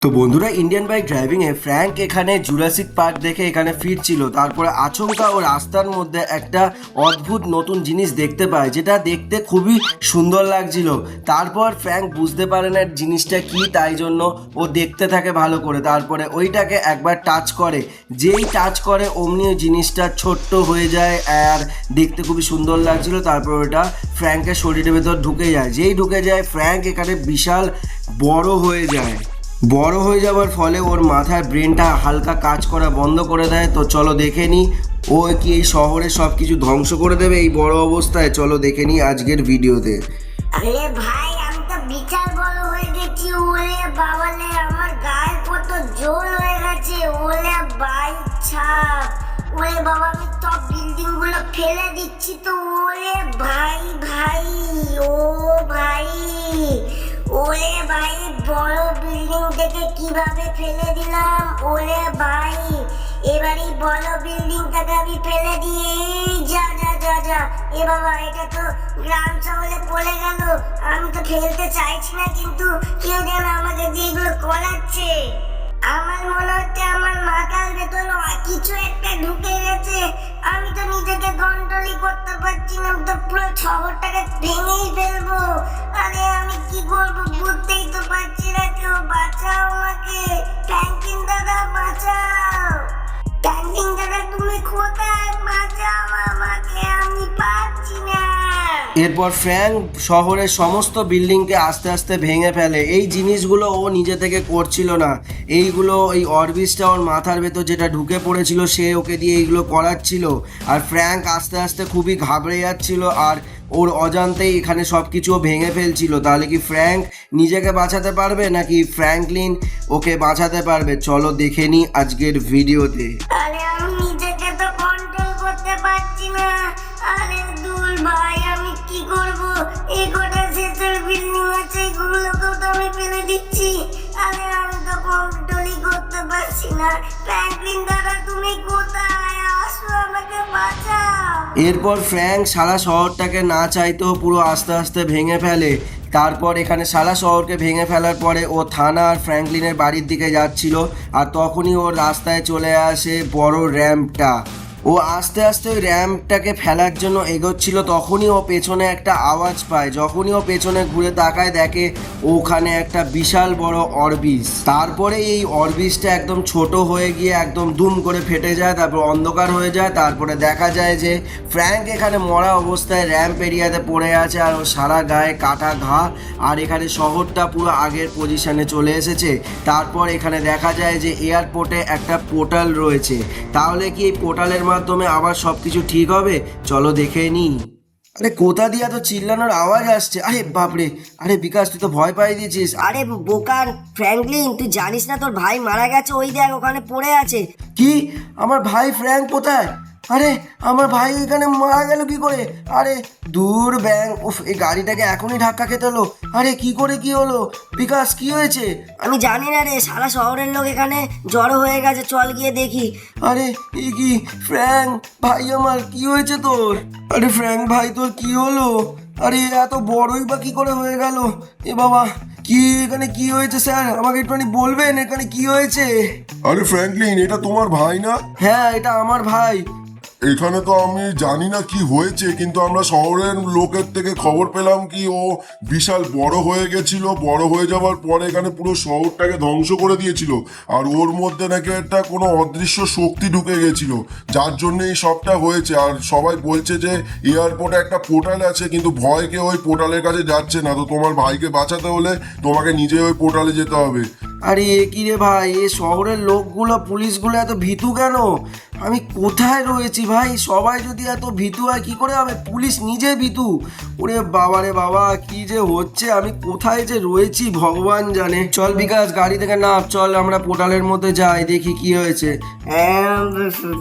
তো বন্ধুরা, Indian bike ড্রাইভিংয়ে Frank এখানে জুরাসিক পার্ক দেখে এখানে ফিরছিল। তারপরে আচমকা ও রাস্তার মধ্যে একটা অদ্ভুত নতুন জিনিস দেখতে পায়, যেটা দেখতে খুবই সুন্দর লাগছিল। তারপর ফ্র্যাঙ্ক বুঝতে পারে না জিনিসটা কি, তাই জন্য ও দেখতে থাকে ভালো করে। তারপরে ওইটাকে একবার টাচ করে, যেই টাচ করে অমনি ওই জিনিসটা ছোট্ট হয়ে যায় আর দেখতে খুবই সুন্দর লাগছিল। তারপর ওটা ফ্র্যাঙ্কের শরীরের ভেতর ঢুকে যায়। যেই ঢুকে যায় ফ্র্যাঙ্ক এখানে বিশাল বড় হয়ে যায়। বড় হয়ে যাওয়ার ফলে ওর মাথার ব্রেনটা হালকা কাজ করা বন্ধ করে দেয়। তো চলো দেখে নিই ও কি এই শহরে সব কিছু ধ্বংস করে দেবে এই বড় অবস্থায়। চলো দেখে নিই আজকের ভিডিওতে। আরে ভাই, আমি তো বিশাল বড় হয়ে গেছি। ওরে বাবালে, আমার গায়ে কত জোর হয়ে গেছে। ওরে ভাই ছাপ, ওরে বাবা, আমি সব বিল্ডিং গুলো ফেলে দিচ্ছি তো। ওরে ভাই ভাই, ও ভাই, ওরে ভাই, বড় বিল্ডিং থেকে কিভাবে ফেলে দিলাম। ওরে ভাই, এবার এই বড় বিল্ডিংটাকে আমি ফেলে দিয়ে যা যা যা যা। এ বাবা, এটা তো গ্রাম শহরে পড়ে গেল। আমি তো ফেলতে চাইছি না, কিন্তু কেউ যেন আমাকে যেগুলো করাচ্ছে। আমার মনে হচ্ছে আমার মাথার ভেতর কিছু একটা ঢুকে গেছে। আমি তো নিজেকে কন্ট্রোলই করতে পারছি না, তো পুরো শহরটাকে ভেঙেই ফেলবো। আরে আমি কি করবো বুঝতেই তো পারছি না। কেউ বাঁচাও আমাকে। ফ্র্যাঙ্কলিন দাদা বাঁচাও। ফ্র্যাঙ্কলিন দাদা তুমি কোথায়? বাঁচাও আমাকে, আমি পারছি না। এরপর ফ্র্যাঙ্ক শহরের সমস্ত বিল্ডিংকে আস্তে আস্তে ভেঙে ফেলে। এই জিনিসগুলো ও নিজে থেকে করছিল না, এইগুলো এই অরবিসটা ওর মাথার ভেতর যেটা ঢুকে পড়েছিল সে ওকে দিয়ে এইগুলো করাচ্ছিল। আর ফ্র্যাঙ্ক আস্তে আস্তে খুবই ঘাবড়ে যাচ্ছিল আর ওর অজান্তেই এখানে সব কিছু ভেঙে ফেলছিল। তাহলে কি ফ্র্যাঙ্ক নিজেকে বাঁচাতে পারবে নাকি ফ্র্যাঙ্কলিন ওকে বাঁচাতে পারবে? চলো দেখে নিই আজকের ভিডিওতে। আরে আমি নিজেকে তো কন্ট্রোল করতে পারছি না। আরে দূর ভাই, আমি কি করব? এই গোটা শেষের বিল্ডিং আছে, এগুলোকেও তো আমি ফেলে দিচ্ছি। আরে আমি তো কন্ট্রোলই করতে পারছি না। ফ্র্যাঙ্কলিন দাদা তুমি কোথায়? আসো, আমাকে বাঁচাও। এরপর ফ্র্যাঙ্ক সারা শহরটাকে না চাইতেও পুরো আস্তে আস্তে ভেঙে ফেলে। তারপর এখানে সারা শহরকে ভেঙে ফেলার পরে ও থানা আর ফ্র্যাঙ্কলিনের বাড়ির দিকে যাচ্ছিল। আর তখনই ওর রাস্তায় চলে আসে বড় র্যাম্পটা। ও আস্তে আস্তে ওই র্যাম্পটাকে ফেলার জন্য এগোচ্ছিল, তখনই ও পেছনে একটা আওয়াজ পায়। যখনই ও পেছনে ঘুরে তাকায় দেখে ওখানে একটা বিশাল বড় অরবিস। তারপরে এই অরবিসটা একদম ছোট হয়ে গিয়ে একদম দুম করে ফেটে যায়, তারপর অন্ধকার হয়ে যায়। তারপরে দেখা যায় যে ফ্র্যাঙ্ক এখানে মরা অবস্থায় র্যাম্প এরিয়াতে পড়ে আছে আর ও সারা গায়ে কাটা ঘা। আর এখানে শহরটা পুরো আগের পজিশনে চলে এসেছে। তারপর এখানে দেখা যায় যে এয়ারপোর্টে একটা পোর্টাল রয়েছে। তাহলে কি এই পোর্টালের মাধ্যমে আবার সব কিছু ঠিক হবে? চলো দেখে নিই। আরে কোথা দিয়ে তো চিল্লানোর আওয়াজ আসছে? আরে বাপরে, আরে বিকাশ তুই তো ভয় পাই দিয়েছিস। আরে বোকার ফ্র্যাঙ্কলিন, তুই জানিস না তোর ভাই মারা গেছে? ওই দেখ ওখানে পড়ে আছে। কি? আমার ভাই ফ্র্যাঙ্ক কোথায়? আরে আমার ভাই এখানে মারা গেল কি করে? আরে দূর ব্যাং, উফ, এই গাড়িটাকে এখনই ধাক্কা খেতে হলো। আরে কি করে কি হলো? বিকাশ কি হয়েছে? আমি জানি না রে, সারা শহরের লোক এখানে জড়ো হয়ে গেছে, চল গিয়ে দেখি। আরে এ কি ফ্র্যাঙ্ক ভাই, আমার কি হয়েছে তোর? আরে ফ্র্যাঙ্ক ভাই তোর কি হলো? আরে এত বড়ই বা কি করে হয়ে গেল? এ বাবা, কি এখানে কি হয়েছে স্যার? আমাকে একটুখানি বলবেন এখানে কি হয়েছে? আরে ফ্র্যাঙ্কলিন, এটা তোমার ভাই না? হ্যাঁ, এটা আমার ভাই। এখানে তো আমি জানি না কি হয়েছে, কিন্তু আমরা শহরের লোকের থেকে খবর পেলাম কি ও বিশাল বড় হয়ে গেছিল। বড় হয়ে যাওয়ার পরে এখানে পুরো শহরটাকে ধ্বংস করে দিয়েছিল। আর ওর মধ্যে নাকি একটা কোনো অদৃশ্য শক্তি ঢুকে গেছিল, যার জন্য এই সবটা হয়েছে। আর সবাই বলছে যে এয়ারপোর্টে একটা পোর্টাল আছে, কিন্তু ভয় কেউ ওই পোর্টালের কাছে যাচ্ছে না। তো তোমার ভাইকে বাঁচাতে হলে তোমাকে নিজে ওই পোর্টালে যেতে হবে। আরে এ কি রে ভাই, এ শহরের লোকগুলো পুলিশগুলো এত ভীতু কেন? আমি কোথায় রয়েছি ভাই? সবাই যদি এত ভীতু হয় কি করে হবে? পুলিশ নিজে ভীতু। ওরে বাবা রে বাবা, কি যে হচ্ছে, আমি কোথায় যে রয়েছি ভগবান জানে। চল বিকাশ, গাড়ি থেকে নাম, চল আমরা পোর্টালের মধ্যে যাই, দেখি কি হয়েছে।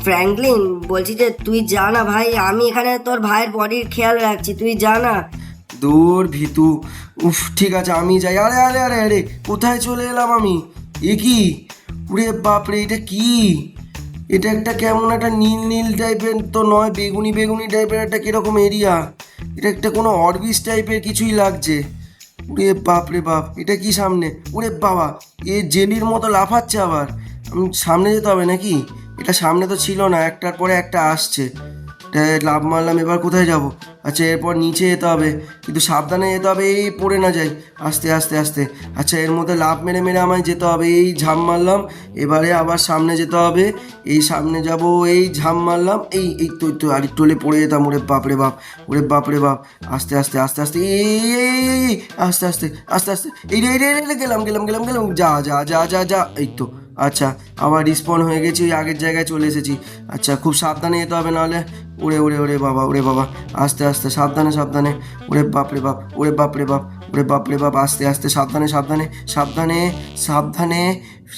ফ্র্যাঙ্কলিন, বলছি যে তুই যা না ভাই, আমি এখানে তোর ভাইয়ের বডির খেয়াল রাখছি, তুই যা না। দূর ভীতু, উফ, ঠিক আছে আমি যাই। আরে আরে আরে আরে, কোথায় চলে এলাম আমি? এ কি? ওরে বাপরে, এটা কি? এটা একটা কেমন একটা নীল নীল টাইপের তো নয়, বেগুনি বেগুনি টাইপের একটা কিরকম এরিয়া। এটা একটা কোনো অরবিস টাইপের কিছুই লাগছে। ওরে বাপ রে বাপ, এটা কি সামনে? ওরে বাবা, এ জেলির মতো লাফাচ্ছে আবার। সামনে যেতে হবে নাকি? এটা সামনে তো ছিল না, একটার পরে একটা আসছে। লাভ মারলাম, এবার কোথায় যাব? আচ্ছা, এরপর নিচে যেতে হবে, কিন্তু সাবধানে যেতে হবে, এই পড়ে না যাই। আস্তে আস্তে আস্তে। আচ্ছা, এর মধ্যে লাভ মেরে মেরে আমায় যেতে হবে। এই ঝাঁপ মারলাম, এবারে আবার সামনে যেতে হবে। এই সামনে যাব, এই ঝাঁপ মারলাম, এই তো আর একটু হলে পড়ে যেতাম। ওরে বাপ রে বাপ, ওরে বাপ রে বাপ। আস্তে আস্তে আস্তে আস্তে, এই আস্তে আস্তে আস্তে আস্তে, এই গেলাম গেলাম গেলাম গেলাম, যা যা যা যা যা। এই তো। আচ্ছা, আবার রিস্পন হয়ে গেছি, ওই আগের জায়গায় চলে এসেছি। আচ্ছা, খুব সাবধানে যেতে হবে, নাহলে ওরে ওরে ওরে বাবা, ওরে বাবা। আস্তে আস্তে, সাবধানে সাবধানে। ওরে বাপ রে বাপ, ওরে বাপ রে বাপ, ওরে বাপ রে বাপ। আস্তে আস্তে, সাবধানে সাবধানে সাবধানে সাবধানে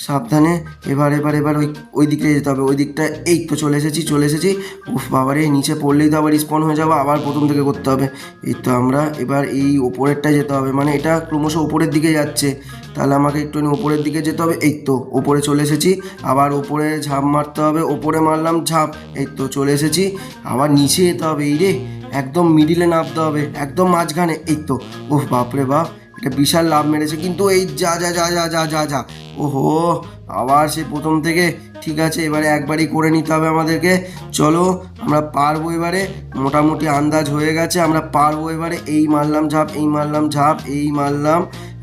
সাবধানে। এবার এবার এবার ওই দিকে যেতে হবে, ওই দিকটা। এই তো চলে এসেছি চলে এসেছি। উফ বাবারে, নিচে পড়লেই তো আবার রিস্পন হয়ে যাবো, আবার প্রথম থেকে করতে হবে। এই তো আমরা এবার এই ওপরেরটা যেতে হবে, মানে এটা ক্রমশ ওপরের দিকে যাচ্ছে, তাহলে আমাকে একটুখানি ওপরের দিকে যেতে হবে। এই তো ওপরে চলে এসেছি, আবার ওপরে ঝাঁপ মারতে হবে। ওপরে মারলাম ঝাঁপ, এই তো চলে এসেছি। আবার নিচে যেতে হবে, এই রে একদম মিডিলে নামতে হবে, একদম মাঝখানে। এই তো। ওহ বাপরে বাপ, এটা বিশাল লাভ মেরেছে, কিন্তু এই যা যা যা যা যা যা যা। ওহো, আবার সে প্রথম থেকে। ঠিক আছে, এবারে একবারই করে নিতে হবে আমাদেরকে। চলো, আমরা পারবো এবারে, মোটামুটি আন্দাজ হয়ে গেছে, আমরা পারবো এবারে। এই মারলাম ঝাঁপ, এই মারলাম ঝাঁপ, এই মারলাম।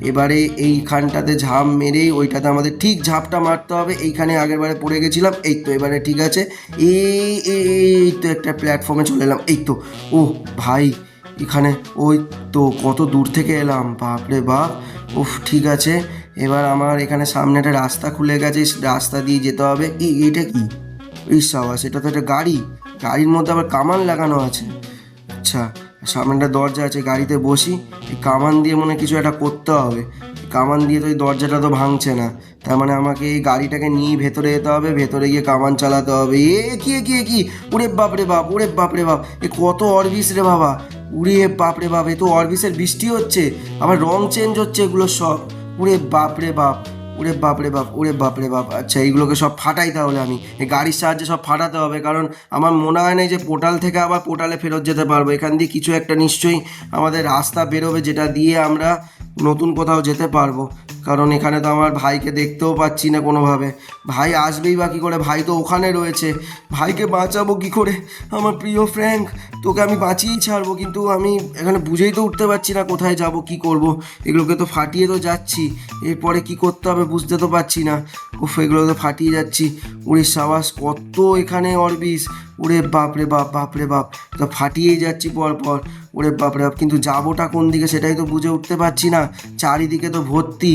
এবারে এইখানটাতে ঝাঁপ মেরেই ওইটাতে আমাদের ঠিক ঝাঁপটা মারতে হবে। এইখানে আগের বারে পড়ে গেছিলাম। এই তো এবারে ঠিক আছে। এই তো একটা প্ল্যাটফর্মে চলে এলাম। এই তো। ও ভাই, এখানে ওই তো কত দূর থেকে এলাম, বাপরে বাপ। উফ, ঠিক আছে, এবার আমার এখানে সামনে একটা রাস্তা খুলে গেছে, রাস্তা দিয়ে যেতে হবে। এটা কি? এই সাবাস, এটা তো একটা গাড়ি, গাড়ির মধ্যে আবার কামান লাগানো আছে। আচ্ছা, সামনে একটা দরজা আছে, গাড়িতে বসি। এই কামান দিয়ে মনে হয় কিছু একটা করতে হবে। কামান দিয়ে তো এই দরজাটা তো ভাঙছে না, তার মানে আমাকে এই গাড়িটাকে নিয়ে ভেতরে যেতে হবে, ভেতরে গিয়ে কামান চালাতে হবে। কি ওরে বাপরে বাপ, ওরে বাপরে বাপ, এ কত অরবিস রে বাবা। উড়ে বাপরে বাপ, এ তো অরবিসের বৃষ্টি হচ্ছে, আবার রং চেঞ্জ হচ্ছে এগুলো সব। উড়ে বাপরে বাপ, ওরে বাপরে বাপ, ওরে বাপরে বাপ। আচ্ছা, এইগুলোকে সব ফাটাই, তাহলে আমি এই গাড়ির সাহায্যে সব ফাটাতে হবে, কারণ আমার মনে হয় না যে পোর্টাল থেকে আবার পোর্টালে ফেরত যেতে পারবো। এখান দিয়ে কিছু একটা নিশ্চয়ই আমাদের রাস্তা বেরোবে, যেটা দিয়ে আমরা নতুন কোথাও যেতে পারবো। কারণ এখানে তো আমার ভাইকে দেখতেও পাচ্ছি না কোনোভাবে। ভাই আসবেই বা কী করে? ভাই তো ওখানে রয়েছে, ভাইকে বাঁচাবো কী করে? আমার প্রিয় ফ্র্যাঙ্ক, তোকে আমি বাঁচিয়েই ছাড়বো, কিন্তু আমি এখানে বুঝেই তো উঠতে পারছি না কোথায় যাব, কি করব। এগুলোকে তো ফাটিয়ে তো যাচ্ছি, এরপরে কি করতে হবে বুঝতে তো পারছি না। উফ, এগুলো তো ফাটিয়ে যাচ্ছি। উড়ে সাবাস, কত এখানে অরবিস। ওরে বাপরে বাপ, বাপরে বাপ, তো ফাটিয়েই যাচ্ছি পরপর। ওরে বাপরে বাপ, কিন্তু যাবোটা কোন দিকে সেটাই তো বুঝে উঠতে পারছি না, চারিদিকে তো ভর্তি।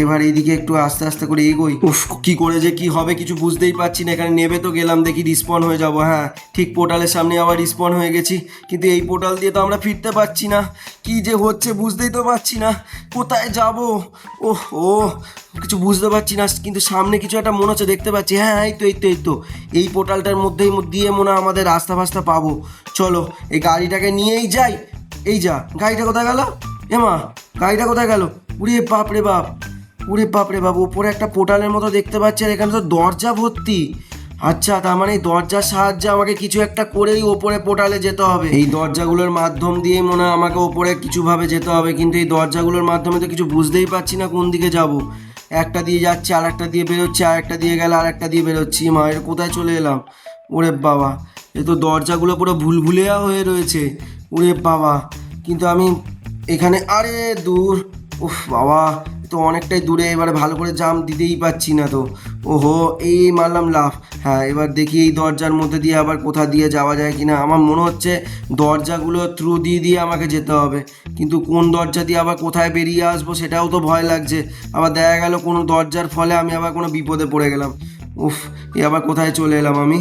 এবার এইদিকে একটু আস্তে আস্তে করে এগোই। উফ, কি করে যে কি হবে কিছু বুঝতেই পারছি না। এখানে নেবে তো গেলাম, দেখি রিস্পন হয়ে যাব। হ্যাঁ, ঠিক পোর্টালের সামনে আবার রিস্পন হয়ে গেছি, কিন্তু এই পোর্টাল দিয়ে তো আমরা ফিরতে পারছি না। কি যে হচ্ছে বুঝতেই তো পারছি না, কোথায় যাব। ওহ ও, কিছু বুঝতে পারছি না, কিন্তু সামনে কিছু একটা মনে হচ্ছে, দেখতে পাচ্ছি। হ্যাঁ, এই তো এই পোর্টালটার মধ্যেই দিয়ে মনে হয় আমাদের রাস্তা ফাস্তা পাবো। চলো, এই গাড়িটাকে নিয়েই যাই। এই যা, গাড়িটা কোথায় গেল? এমা, গাড়িটা কোথায় গেল? উড়ে বাপ রে বাপ, উড়ে বাপ রে বাপ, উপরে একটা পোর্টালের মতো দেখতে পাচ্ছি, আর এখানে তো দরজা ভর্তি। আচ্ছা, তার মানে এই দরজার সাহায্যে আমাকে কিছু একটা করেই ওপরে পোর্টালে যেতে হবে। এই দরজাগুলোর মাধ্যম দিয়েই মনে হয় আমাকে ওপরে কিছুভাবে যেতে হবে, কিন্তু এই দরজাগুলোর মাধ্যমে তো কিছু বুঝতেই পারছি না কোন দিকে যাব। একটা দিয়ে যাচ্ছে, আর একটা দিয়ে বেরোচ্ছে, আর একটা দিয়ে গেলে আর একটা দিয়ে বেরোচ্ছি। মায়ের কোথায় চলে এলাম? ওরে বাবা, এ তো দরজাগুলো পুরো ভুলভুলিয়া হয়ে রয়েছে। ওরে বাবা, কিন্তু আমি এখানে, আরে দূর। উফ বাবা, তো অনেকটাই দূরে, এবারে ভালো করে জাম্প দিতেই পাচ্ছি না তো। ওহো, এই মারলাম লাফ। হ্যাঁ, এবার দেখি এই দরজার মধ্যে দিয়ে আবার কোথা দিয়ে যাওয়া যায় কিনা। আমার মনে হচ্ছে দরজাগুলো থ্রু দিয়ে আমাকে যেতে হবে, কিন্তু কোন দরজা দিয়ে আবার কোথায় বেরিয়ে আসবো সেটাও তো ভয় লাগছে। আবার দেখা গেল কোনো দরজার ফলে আমি আবার কোনো বিপদে পড়ে গেলাম। উফ, এ আবার কোথায় চলে এলাম আমি?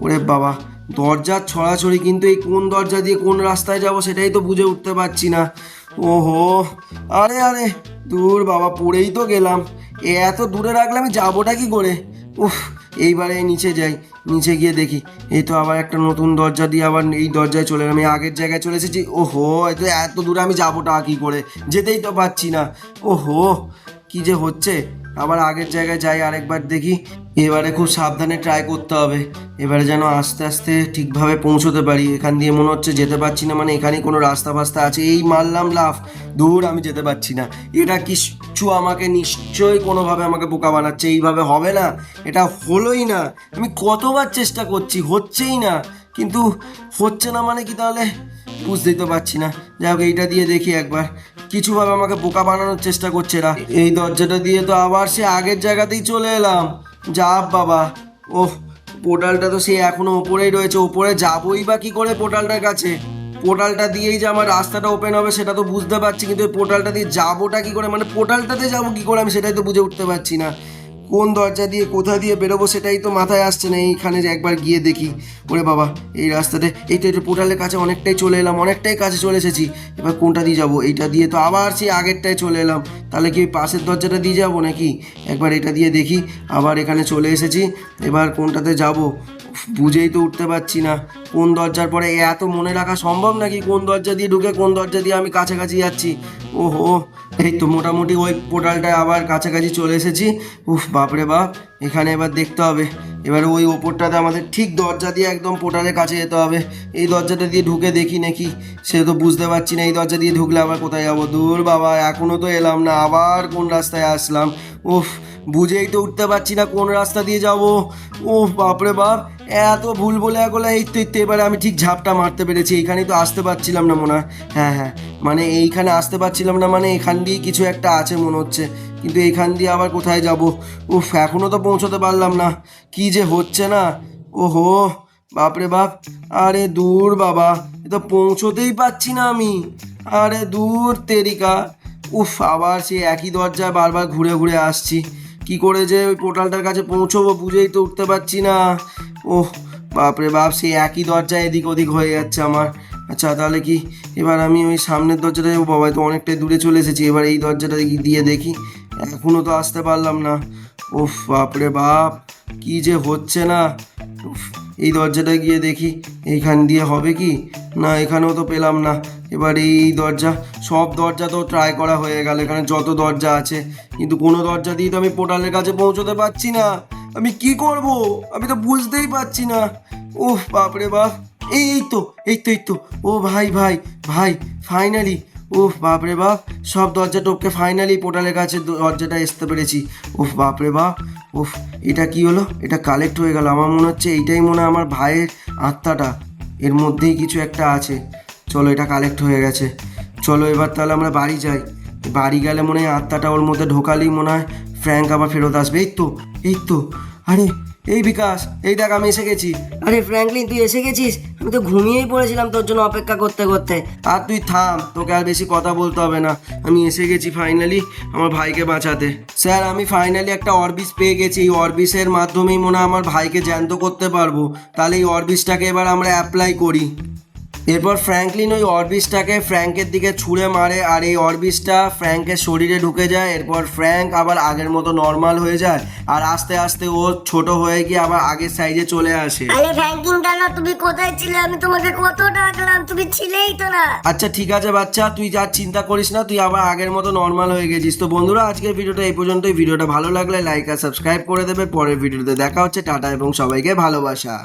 ওরে বাবা, দরজার ছড়াছড়ি, কিন্তু এই কোন দরজা দিয়ে কোন রাস্তায় যাব সেটাই তো বুঝে উঠতে পারছি না। ওহো, আরে আরে দূর বাবা, পড়েই তো গেলাম। এত দূরে রাখলে আমি যাবোটা কি করে? উফ, এইবারে নিচে যাই, নিচে গিয়ে দেখি। এই তো আবার একটা নতুন দরজা দিয়ে আবার এই দরজায় চলে এলাম, আমি আগের জায়গায় চলে এসেছি। ওহো, এত দূরে আমি যাবোটা কি করে? যেতেই তো পারছি না। ওহো, কি যে হচ্ছে। আবার আগের জায়গায় যাই আরেকবার দেখি। এবারে খুব সাবধানে ট্রাই করতে হবে, এবারে যেন আস্তে আস্তে ঠিকভাবে পৌঁছতে পারি। এখান দিয়ে মনে হচ্ছে যেতে পারছি না, মানে এখানেই কোনো রাস্তা ফাস্তা আছে। এই মারলাম লাফ, দূর, আমি যেতে পারছি না। এটা কিছু আমাকে নিশ্চয়ই কোনোভাবে আমাকে বোকা বানাচ্ছে, এইভাবে হবে না, এটা হলোই না। আমি কতবার চেষ্টা করছি, হচ্ছেই না। কিন্তু হচ্ছে না মানে কি তাহলে বুঝতেই তো পারছি না। যাই হোক, এইটা দিয়ে দেখি একবার। কিছুভাবে আমাকে বোকা বানানোর চেষ্টা করছে এরা। এই দরজাটা দিয়ে তো আবার সে আগের জায়গাতেই চলে এলাম। যা বাবা, ওহ, পোর্টালটা তো সে এখনো ওপরেই রয়েছে। ওপরে যাবোই বা কি করে পোর্টালটার কাছে? পোর্টালটা দিয়েই যে আমার রাস্তাটা ওপেন হবে সেটা তো বুঝতে পারছি, কিন্তু ওই পোর্টালটা দিয়ে যাবোটা কি করে, মানে পোর্টালটাতে যাবো কি করে আমি সেটাই তো বুঝে উঠতে পারছি না। কোন দরজা দিয়ে কোথা দিয়ে বেরোবো সেটাই তো মাথায় আসছে না। এইখানে যে একবার গিয়ে দেখি, ওরে বাবা, এই রাস্তাতে, এই তো এটা পোর্টালের কাছে অনেকটাই চলে এলাম, অনেকটাই কাছে চলে এসেছি। এবার কোনটা দিয়ে যাবো? এইটা দিয়ে তো আবার সেই আগেরটায় চলে এলাম। তাহলে কি ওই পাশের দরজাটা দিয়ে যাবো নাকি? একবার এটা দিয়ে দেখি। আবার এখানে চলে এসেছি, এবার কোনটাতে যাবো বুঝেই তো উঠতে পারছি না। কোন দরজার পরে এত মনে রাখা সম্ভব নাকি কোন দরজা দিয়ে ঢুকে কোন দরজা দিয়ে আমি কাছাকাছি যাচ্ছি? ওহো, এই তো মোটামুটি ওই পোর্টালটায় আবার কাছাকাছি চলে এসেছি। উফ, বাপরে বাপ, এখানে এবার দেখতে হবে। এবার ওই ওপরটাতে আমাদের ঠিক দরজা দিয়ে একদম পোর্টালের কাছে যেতে হবে। এই দরজাটা দিয়ে ঢুকে দেখি নাকি, সে তো বুঝতে পারছি না। এই দরজা দিয়ে ঢুকলে আবার কোথায় যাবো? দূর বাবা, এখনও তো এলাম না, আবার কোন রাস্তায় আসলাম? উফ, বুঝেই তো উঠতে পারছি না কোন রাস্তা দিয়ে যাব। উফ, বাপরে বাপ, এত ভুল বলে একলা। এই তো এবারে আমি ঠিক ঝাপটা মারতে পেরেছি। এইখানেই তো আসতে পারছিলাম না মনে হয়। হ্যাঁ হ্যাঁ, মানে এইখানে আসতে পারছিলাম না, মানে এখান দিয়েই কিছু একটা আছে মনে হচ্ছে, কিন্তু এইখান দিয়ে আবার কোথায় যাব? উফ, এখনও তো পৌঁছতে পারলাম না। কি যে হচ্ছে না, ওহো, বাপরে বাপ। আরে দূর বাবা, এ তো পৌঁছতেই পারছি না আমি। আরে দূর তেরিকা। উফ, আবার সেই একই দরজায় বারবার ঘুরে ঘুরে আসছি। কি করে যে ওই পোর্টালটার কাছে পৌঁছবো বুঝেই তো উঠতে পারছি না। ওহ, বাপরে বাপ, সেই একই দরজায় এদিক ওদিক হয়ে যাচ্ছে আমার। আচ্ছা, তাহলে কি এবার আমি ওই সামনের দরজাটা যাবো? বাবা, তো অনেকটাই দূরে চলে এসেছি। এবার এই দরজাটা দিয়ে দেখি। এখনও তো আসতে পারলাম না। উফ, বাপরে বাপ, কি যে হচ্ছে না। উফ, এই দরজাটা গিয়ে দেখি এইখান দিয়ে হবে কি না। এখানেও তো পেলাম না। এবার এই দরজা, সব দরজা তো ট্রাই করা হয়ে গেল, এখানে যত দরজা আছে, কিন্তু কোনো দরজা দিয়ে তো আমি পোর্টালের কাছে পৌঁছতে পারছি না। আমি কি করব? আমি তো বুঝতেই পারছি না। উফ, বাপরে বাপ, এই তো ও ভাই ভাই ভাই, ফাইনালি। উফ, বাপরে বাপ, সব দরজা টপকে ফাইনালি পোর্টালের কাছে দরজাটা আসতে পেরেছি। উফ, বাপরে বাপ, উফ, এটা কি হলো? এটা কালেক্ট হয়ে গেল। আমার মনে হচ্ছে এইটাই মনে হয় আমার ভাইয়ের আত্মাটা, এর মধ্যেই কিছু একটা আছে। চলো, এটা কালেক্ট হয়ে গেছে। চলো এবার তাহলে আমরা বাড়ি যাই। বাড়ি গেলে মনে হয় আত্মাটা ওর মধ্যে ঢোকালেই মনে হয় ফ্র্যাঙ্ক আবার ফেরত আসবে। এই তো আরে, এই বিকাশ, এই দেখ আমি এসে গেছি। আরে ফ্র্যাঙ্কলিন, তুই এসে গেছিস? আমি তো ঘুমিয়েই পড়েছিলাম তোর জন্য অপেক্ষা করতে করতে। আর তুই থাম, তোকে আর বেশি কথা বলতে হবে না। আমি এসে গেছি ফাইনালি আমার ভাইকে বাঁচাতে। স্যার, আমি ফাইনালি একটা অরবিস পেয়ে গেছি। এই অরবিসের মাধ্যমেই মনে হয় আমার ভাইকে জ্যান্ত করতে পারবো। তাহলে এই অরবিসটাকে এবার আমরা অ্যাপ্লাই করি। এরপর ফ্র্যাঙ্কলিন ওই অরবিসটাকে ফ্র্যাঙ্কের দিকে ছুঁড়ে মারে, আর এই অরবিসটা ফ্র্যাঙ্কের শরীরে ঢুকে যায়। এরপর ফ্র্যাঙ্ক আবার আগের মতো নর্মাল হয়ে যায়, আর আস্তে আস্তে ও ছোট হয়ে গিয়ে আবার আগের সাইজে চলে আসে। আরে ফ্র্যাঙ্কিন দাদা, তুমি কোথায় ছিলে? আমি তোমাকে কত ডাকলাম, তুমি ছিলেই তো না। আচ্ছা ঠিক আছে বাচ্চা, তুই যা চিন্তা করিস না, তুই আবার আগের মতো নর্মাল হয়ে গেছিস। তো বন্ধুরা, আজকের ভিডিওটা এই পর্যন্তই। ভিডিওটা ভালো লাগলে লাইক আর সাবস্ক্রাইব করে দেবে। পরের ভিডিওতে দেখা হচ্ছে। টাটা এবং সবাইকে ভালোবাসা।